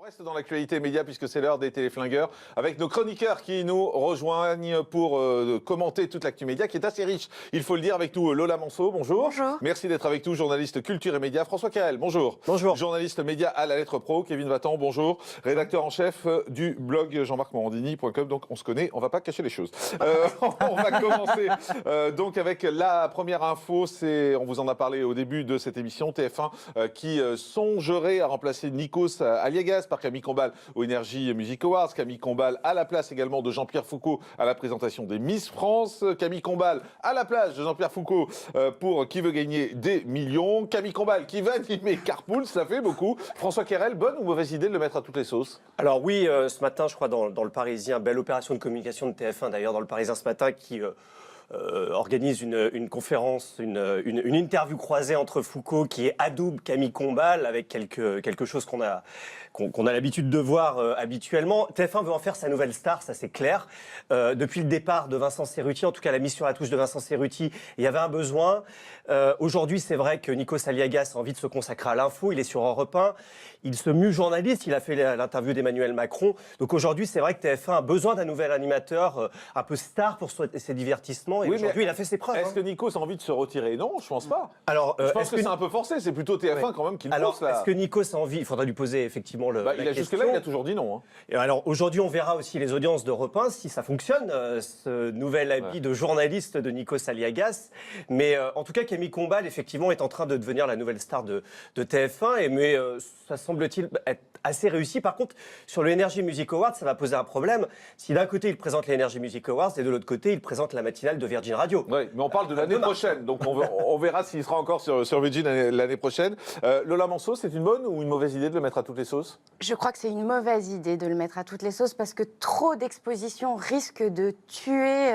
reste dans l'actualité média puisque c'est l'heure des téléflingueurs avec nos chroniqueurs qui nous rejoignent pour commenter toute l'actu média qui est assez riche. Il faut le dire avec nous Lola Manceau, bonjour. Bonjour. Merci d'être avec nous, journaliste culture et médias. François Carrel, bonjour. Bonjour. Journaliste média à la lettre pro. Kevin Vatan, bonjour. Rédacteur en chef du blog jean-marc-morandini.com. Donc on se connaît, on va pas cacher les choses. On va commencer donc avec la première info. On vous en a parlé au début de cette émission. TF1 qui songerait à remplacer Nikos Aliagas par Camille Combal au Energy Music Awards. Camille Combal à la place également de Jean-Pierre Foucault à la présentation des Miss France. Camille Combal à la place de Jean-Pierre Foucault pour Qui veut gagner des millions. Camille Combal qui va animer Carpool, ça fait beaucoup. François Querel, bonne ou mauvaise idée de le mettre à toutes les sauces? Alors oui, ce matin, je crois, dans Le Parisien, belle opération de communication de TF1 d'ailleurs, dans Le Parisien ce matin, qui organise une conférence, une interview croisée entre Foucault qui adoube Camille Combal avec quelque chose qu'on a l'habitude de voir habituellement. TF1 veut en faire sa nouvelle star, ça c'est clair. Depuis le départ de Vincent Cerruti, en tout cas la mise sur la touche de Vincent Cerruti, il y avait un besoin. Aujourd'hui, c'est vrai que Nikos Aliagas a envie de se consacrer à l'info, il est sur Europe 1, il se mue journaliste, il a fait l'interview d'Emmanuel Macron. Donc aujourd'hui, c'est vrai que TF1 a besoin d'un nouvel animateur un peu star pour ses divertissements. Et oui, aujourd'hui, il a fait ses preuves. Est-ce que Nikos a envie de se retirer? Non, je pense pas. Alors, je pense que c'est un peu forcé, c'est plutôt TF1 quand même qui le pousse là. Est-ce que Nikos a envie? Il faudra lui poser effectivement la question. Jusque-là, il a toujours dit non. Hein. Et alors aujourd'hui, on verra aussi les audiences d'Europe 1 si ça fonctionne, ce nouvel habit de journaliste de Nikos Aliagas. Mais en tout cas, Camille Combal, effectivement, est en train de devenir la nouvelle star de TF1. Mais ça semble-t-il être assez réussi. Par contre, sur le Energy Music Awards, ça va poser un problème. Si d'un côté, il présente les Energy Music Awards et de l'autre côté, il présente la matinale de Virgin Radio. Oui, mais on parle de l'année prochaine. Donc on verra s'il sera encore sur Virgin l'année prochaine. Lola Manceau, c'est une bonne ou une mauvaise idée de le mettre à toutes les sauces? Je crois que c'est une mauvaise idée de le mettre à toutes les sauces parce que trop d'exposition risque de tuer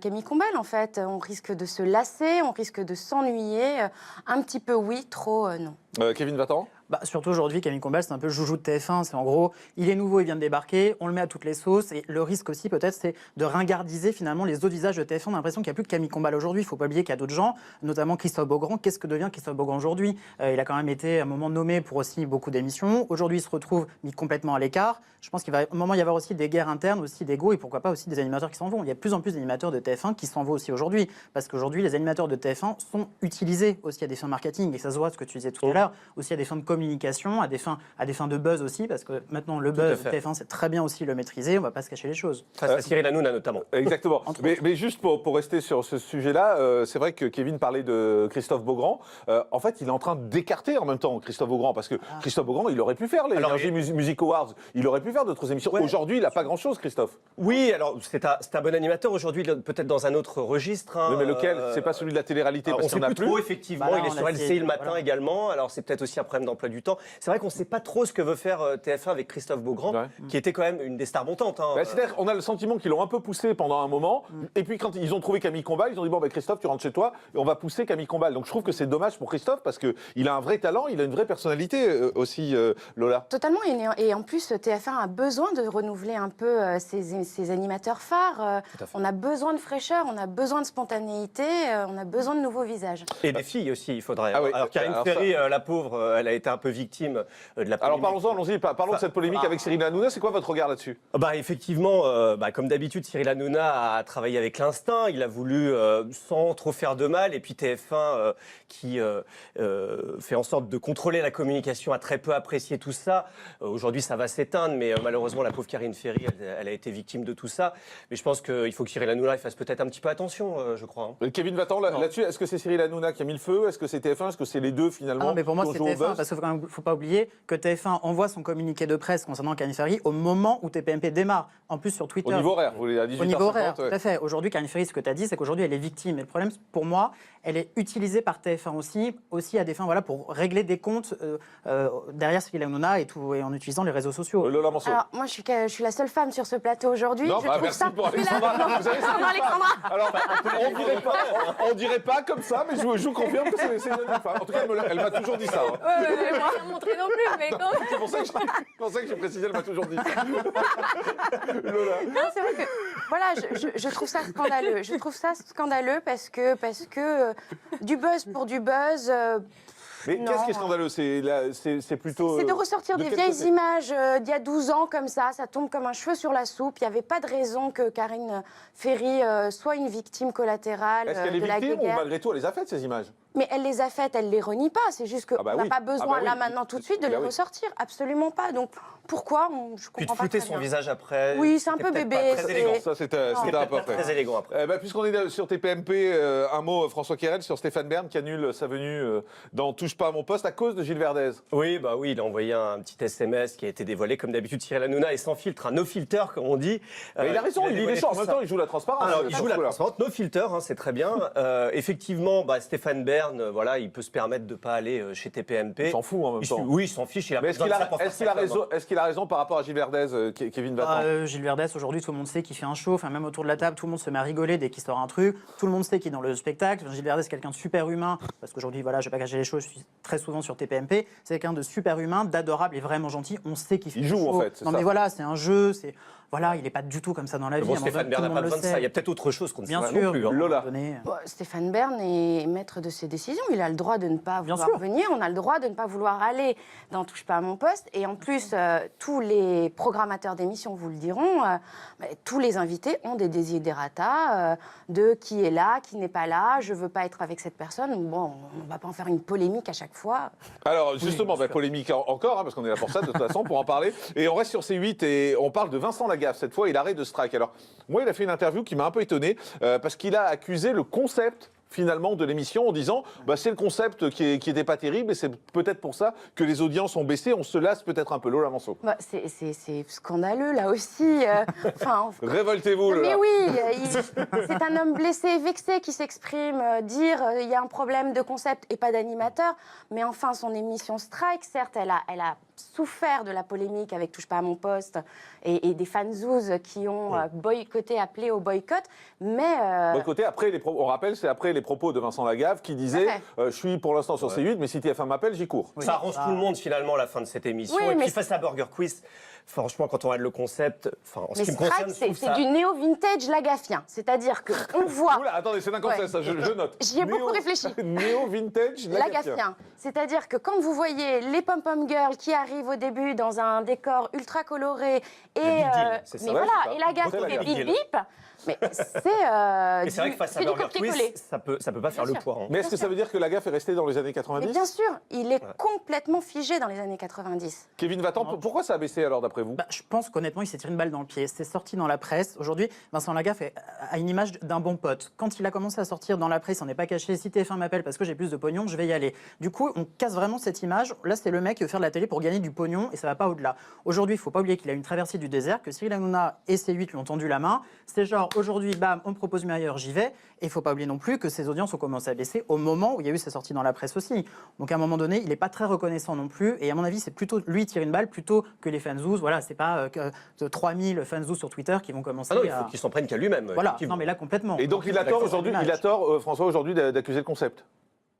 Camille Combal, en fait. On risque de se lasser, on risque de s'ennuyer. Un petit peu oui, trop non. Kevin Vatan? Surtout aujourd'hui, Camille Combal, c'est un peu le joujou de TF1. C'est en gros, il est nouveau, il vient de débarquer, on le met à toutes les sauces. Et le risque aussi, peut-être, c'est de ringardiser finalement les autres visages de TF1. On a l'impression qu'il n'y a plus que Camille Combal aujourd'hui. Il ne faut pas oublier qu'il y a d'autres gens, notamment Christophe Beaugrand. Qu'est-ce que devient Christophe Beaugrand aujourd'hui? Il a quand même été à un moment nommé pour aussi beaucoup d'émissions. Aujourd'hui, il se retrouve mis complètement à l'écart. Je pense qu'il va à un moment y avoir aussi des guerres internes, aussi d'ego et pourquoi pas aussi des animateurs qui s'en vont. Il y a de plus en plus d'animateurs de TF1 qui s'en vont aussi aujourd'hui. Parce qu'aujourd'hui, les animateurs de TF1 sont utilisés aussi à des fins marketing. Et ça se voit, ce que tu disais tout à l'heure, aussi à des fins de communication, à des fins de buzz aussi, parce que maintenant le buzz TF1 c'est très bien aussi le maîtriser, on ne va pas se cacher les choses. Face à Cyril Hanouna notamment. Exactement. mais juste pour rester sur ce sujet-là, c'est vrai que Kevin parlait de Christophe Beaugrand. En fait, il est en train d'écarter en même temps Christophe Beaugrand, parce que Christophe Beaugrand, il aurait pu faire les Energy Music Awards, il aurait pu faire d'autres émissions. Ouais. Aujourd'hui, il n'a pas grand-chose, Christophe. Oui, alors c'est un bon animateur. Aujourd'hui, peut-être dans un autre registre. Hein, oui, mais lequel? C'est pas celui de la télé-réalité, parce qu'il n'y en a plus. Trop, effectivement. Il est sur LCI le matin également. Alors c'est peut-être aussi un problème d'emploi du temps. C'est vrai qu'on ne sait pas trop ce que veut faire TF1 avec Christophe Beaugrand, qui était quand même une des stars montantes. Hein. C'est-à-dire qu'on a le sentiment qu'ils l'ont un peu poussé pendant un moment, et puis quand ils ont trouvé Camille Combal, ils ont dit bon Christophe, tu rentres chez toi, et on va pousser Camille Combal. Donc je trouve que c'est dommage pour Christophe, parce qu'il a un vrai talent, il a une vraie personnalité aussi, Lola. Totalement, et en plus TF1 a besoin de renouveler un peu ses animateurs phares. On a besoin de fraîcheur, on a besoin de spontanéité, on a besoin de nouveaux visages. Et des filles aussi, il faudrait. Ah oui. Alors Karine Ferry, la pauvre, elle a été un peu victime de la polémique. Alors parlons de cette polémique avec Cyril Hanouna. C'est quoi votre regard là-dessus? Effectivement, comme d'habitude, Cyril Hanouna a travaillé avec l'instinct. Il a voulu, sans trop faire de mal. Et puis TF1, qui fait en sorte de contrôler la communication, a très peu apprécié tout ça. Aujourd'hui, ça va s'éteindre. Mais malheureusement, la pauvre Karine Ferry, elle a été victime de tout ça. Mais je pense qu'il faut que Cyril Hanouna fasse peut-être un petit peu attention, je crois. Hein. Kevin Vatan, là-dessus, est-ce que c'est Cyril Hanouna qui a mis le feu? Est-ce que c'est TF1? Est-ce que c'est les deux finalement? Non, mais pour moi, c'est TF1, parce qu'il ne faut pas oublier que TF1 envoie son communiqué de presse concernant Karine Ferry au moment où TPMP démarre. En plus, sur Twitter. Au niveau horaire, vous voulez à 18h50. Au niveau horaire, tout à fait. Aujourd'hui, Karine Ferry, ce que tu as dit, c'est qu'aujourd'hui, elle est victime. Et le problème, pour moi, elle est utilisée par TF1 aussi à des fins pour régler des comptes derrière Cyril Hanouna et en utilisant les réseaux sociaux. Lola Manceau. Alors, moi, je suis la seule femme sur ce plateau aujourd'hui. Non, merci pour Alexandra. Vous avez Alexandra. Alors, on dirait pas comme ça, mais je vous confirme que c'est une femme. En tout cas, elle m'a toujours dit ça. Ouais, moi, je ne l'ai montré non plus, mais quand même. C'est pour ça que j'ai précisé, elle m'a toujours dit ça. Lola. Non, c'est vrai que voilà, je trouve ça scandaleux. Je trouve ça scandaleux parce que du buzz pour du buzz. Mais Non. qu'est-ce qui est scandaleux? C'est plutôt. C'est de ressortir de des quel vieilles côté images d'il y a 12 ans comme ça tombe comme un cheveu sur la soupe. Il n'y avait pas de raison que Karine Ferry soit une victime collatérale Est-ce qu'elle est de la victime ou guerre. malgré tout elle les a faites ces images? Mais elle les a faites, elle les renie pas. C'est juste qu'on Ah bah n'a oui. pas besoin Ah bah oui. là maintenant tout de suite de Bah les oui. ressortir. Absolument pas. Donc pourquoi Je Puis de comprends pas flouter très son bien. visage après. Oui, c'est un peu c'était peut-être bébé, pas très c'est- élégant. Ça, c'était Non. un peu Pas fait. très élégant après. Puisqu'on est sur TPMP, un mot, François Querel, sur Stéphane Bern qui annule sa venue dans Touche pas à mon poste à cause de Gilles Verdez. Oui, il a envoyé un petit SMS qui a été dévoilé, comme d'habitude, Cyril Hanouna, et sans filtre, un no filter, comme on dit. Mais il a raison, il dévoilé est chaud. En tout même ça. temps, il joue la transparence. Alors, il joue la Voilà. transparente, no filter, hein, c'est très bien. Effectivement, Stéphane Bern, voilà, il peut se permettre de ne pas aller chez TPMP. Il s'en fout en même temps. Oui, il s'en fiche, il a Mais pas est-ce besoin qu'il de ça pour faire sa com, hein. est-ce qu'il a raison par rapport à Gilles Verdez, Kevin Vattan? Gilles Verdez, aujourd'hui, tout le monde sait qu'il fait un show. Enfin, même autour de la table, tout le monde se met à rigoler dès qu'il sort un truc. Tout le monde sait qu'il est dans le spectacle. Gilles Verdez, c'est quelqu'un de super humain. Parce qu'aujourd'hui, voilà, je vais pas cacher les choses, je suis très souvent sur TPMP. C'est quelqu'un de super humain, d'adorable et vraiment gentil. On sait qu'il fait Il un joue, show. en fait, c'est Non, ça. mais voilà, c'est un jeu. Voilà, il n'est pas du tout comme ça dans la vie. Bon, À un moment Stéphane donné, Bern tout n'a le pas monde besoin le de ça. sait. Il y a peut-être autre chose qu'on ne sait Bien pas sûr. non plus. Hein. Lola. À un moment donné, Stéphane Bern est maître de ses décisions. Il a le droit de ne pas Bien vouloir sûr. venir. On a le droit de ne pas vouloir aller dans Touche pas à mon poste. Et en plus, tous les programmateurs d'émissions vous le diront, tous les invités ont des desiderata de qui est là, qui n'est pas là, je veux pas être avec cette personne. Bon, on va pas en faire une polémique à chaque fois. Alors justement, polémique encore, hein, parce qu'on est là pour ça de toute façon, pour en parler. Et on reste sur C8 et on parle de Vincent Lagaffe. Cette fois, il arrête de strike. Alors moi, il a fait une interview qui m'a un peu étonné parce qu'il a accusé le concept finalement de l'émission en disant c'est le concept qui était pas terrible et c'est peut-être pour ça que les audiences ont baissé, on se lasse peut-être un peu. Lola Manceau. C'est scandaleux là aussi. Révoltez-vous, Lola. Mais oui, c'est un homme blessé, vexé qui s'exprime, dire il y a un problème de concept et pas d'animateur. Mais enfin, son émission Strike, certes, elle a souffert de la polémique avec Touche pas à mon poste et des fanzouz qui ont boycotté, appelé au boycott. Mais Boycotté après on rappelle, c'est après les propos de Vincent Lagaffe qui disait je suis pour l'instant sur C8, mais si TF1 m'appelle, j'y cours. Ça arrange tout le monde finalement à la fin de cette émission. Oui, et mais puis face à Burger Quiz, franchement, quand on regarde le concept, en ce mais qui me concerne, Strike, je trouve c'est ça... du néo-vintage lagaffien. C'est-à-dire qu'on voit... Oula, attendez, c'est un concept, ça, je note. J'y ai beaucoup réfléchi. Néo-vintage Lagaffien. C'est-à-dire que quand vous voyez les pom-pom girls qui arrivent au début dans un décor ultra coloré et Big Deal, c'est ça. mais Ouais, voilà, c'est ça. et Lagaffe C'est qui fait Lagaffe. bip bip, mais Et c'est vrai que face à c'est du Burger copier-coller. Quiz, ça peut pas faire Bien le sûr. poids. Hein. Mais est-ce que ça veut dire que Lagaffe est resté dans les années Mais 90? bien sûr, il est complètement figé dans les années 90. Kevin Vattan, pourquoi ça a baissé alors d'après vous? Je pense qu'honnêtement, il s'est tiré une balle dans le pied. C'est sorti dans la presse. Aujourd'hui, Vincent Lagaffe a une image d'un bon pote. Quand il a commencé à sortir dans la presse, on n'est pas caché. Si TF1 m'appelle parce que j'ai plus de pognon, je vais y aller. Du coup, on casse vraiment cette image. Là, c'est le mec qui veut faire de la télé pour gagner du pognon et ça va pas au-delà. Aujourd'hui, il faut pas oublier qu'il a une traversée du désert, que Cyril Hanouna et C8 lui ont tendu la main. C'est genre, aujourd'hui, bam, on me propose mieux ailleurs, j'y vais. Et il faut pas oublier non plus que ses audiences ont commencé à baisser au moment où il y a eu sa sortie dans la presse aussi. Donc à un moment donné, il n'est pas très reconnaissant non plus. Et à mon avis, c'est plutôt lui tirer une balle plutôt que les fanzouz. Voilà, c'est pas 3000 fanzouz sur Twitter qui vont commencer Ah non, il à... faut qu'il s'en prenne qu'à lui-même. Voilà, effectivement. non mais là complètement. Et donc il a tort aujourd'hui, François, aujourd'hui d'accuser le concept.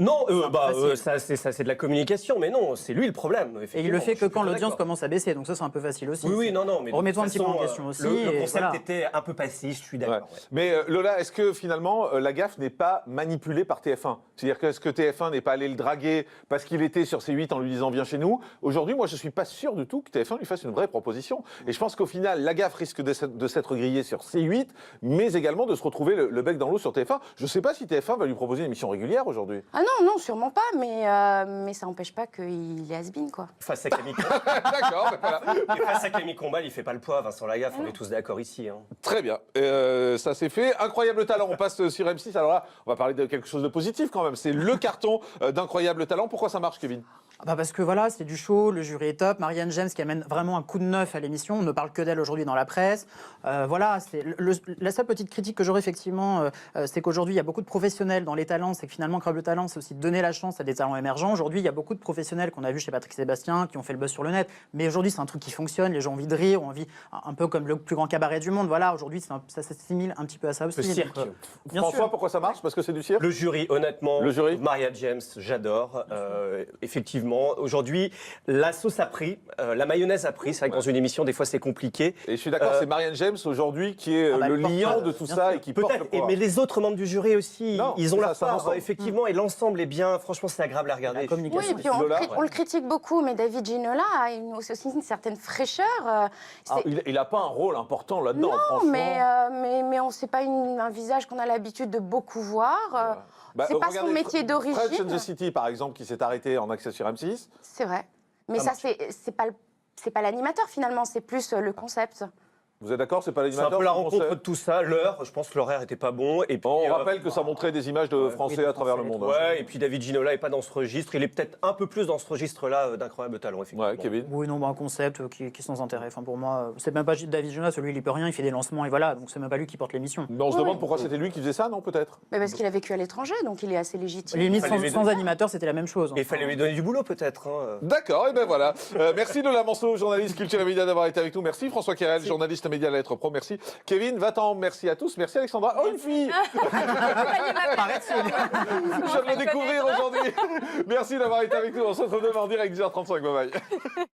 Non, facile. ça c'est de la communication, mais non, c'est lui le problème. Et il le fait effectivement, que quand je suis l'audience d'accord. commence à baisser, donc ça c'est un peu facile aussi. Oui, non, mais de remettons un toute petit peu en façon, question aussi. Le et concept voilà. était un peu passif, je suis d'accord. Ouais. ouais. Mais Lola, est-ce que finalement Lagaffe n'est pas manipulé par TF1? C'est-à-dire que est-ce que TF1 n'est pas allé le draguer parce qu'il était sur C8 en lui disant viens chez nous? Aujourd'hui, moi je suis pas sûr du tout que TF1 lui fasse une vraie proposition. Et je pense qu'au final, Lagaffe risque de s'être grillé sur C8, mais également de se retrouver le bec dans l'eau sur TF1. Je sais pas si TF1 va lui proposer une émission régulière aujourd'hui. Ah non, sûrement pas, mais ça n'empêche pas qu'il est has-been, quoi. Face à Camille D'accord, ben voilà. face à Camille Combal, il fait pas le poids, Vincent Lagaffe, on est tous d'accord ici. Hein. Très bien, ça c'est fait. Incroyable talent, on passe sur M6. Alors là, on va parler de quelque chose de positif quand même. C'est le carton d'Incroyable talent. Pourquoi ça marche, Kevin? Parce que voilà, c'est du show, le jury est top. Marianne James qui amène vraiment un coup de neuf à l'émission. On ne parle que d'elle aujourd'hui dans la presse. Voilà, c'est la seule petite critique que j'aurais effectivement, c'est qu'aujourd'hui il y a beaucoup de professionnels dans les talents. C'est que finalement, Incroyable talent, c'est aussi donner la chance à des talents émergents. Aujourd'hui, il y a beaucoup de professionnels qu'on a vu chez Patrick Sébastien qui ont fait le buzz sur le net. Mais aujourd'hui, c'est un truc qui fonctionne. Les gens ont envie de rire, ont envie, un peu comme le plus grand cabaret du monde. Voilà, aujourd'hui, ça s'assimile un petit peu à ça aussi. Le cirque. Donc, bien François, sûr. pourquoi ça marche? Parce que c'est du cirque? Le jury, honnêtement, Le jury Maria James, j'adore. Effectivement, exactement. Aujourd'hui, la sauce a pris, la mayonnaise a pris. C'est vrai que dans une émission, des fois, c'est compliqué. Et je suis d'accord, c'est Marianne James aujourd'hui qui est bah, le elle porte liant pas, de tout bien ça sûr. et qui porte le Peut-être, pouvoir. mais les autres membres du jury aussi, Non, ils ont c'est leur ça, part, l'ensemble. effectivement, et l'ensemble est bien. Franchement, c'est agréable à regarder. La communication. Oui, et puis on, Lola, on le critique beaucoup, mais David Ginola a aussi une certaine fraîcheur. Ah, il n'a pas un rôle important là-dedans, Non, franchement. mais on sait pas un visage qu'on a l'habitude de beaucoup voir. Bah, c'est pas son regardez, métier d'origine. French and the City, par exemple, qui s'est arrêté en accès sur M6. C'est vrai. Mais Ça ça, c'est pas l'animateur finalement, c'est plus le concept. Vous êtes d'accord, c'est pas C'est un l'animateur peu la qui rencontre conseille de tout ça. L'heure, je pense que l'horaire n'était pas bon. Et puis, On rappelle que ça montrait des images de Français à travers le monde. Ouais, et puis David Ginola n'est pas dans ce registre. Il est peut-être un peu plus dans ce registre-là d'Incroyable Talent, effectivement. Ouais, Kevin. Oui, non, un concept qui est sans intérêt. Enfin, pour moi, c'est même pas David Jonas, lui, il peut rien, il fait des lancements et voilà, donc c'est même pas lui qui porte l'émission. Mais on se Oui, demande oui. pourquoi c'était lui qui faisait ça, non, peut-être Mais parce qu'il a vécu à l'étranger, donc il est assez légitime. Limite, fallait sans lui animateur, c'était la même chose. Et il fallait lui donner du boulot, peut-être. Hein. D'accord, et ben voilà. Merci Lola Manceau, journaliste culture et médias, d'avoir été avec nous. Merci François Querel, journaliste média à la lettre pro. Merci Kevin Va-t'en. Merci à tous. Merci Alexandra. Oh, une fille. Je viens de le découvrir aujourd'hui. Merci d'avoir été avec nous. On se retrouve demain en direct 10h35. Bye bye.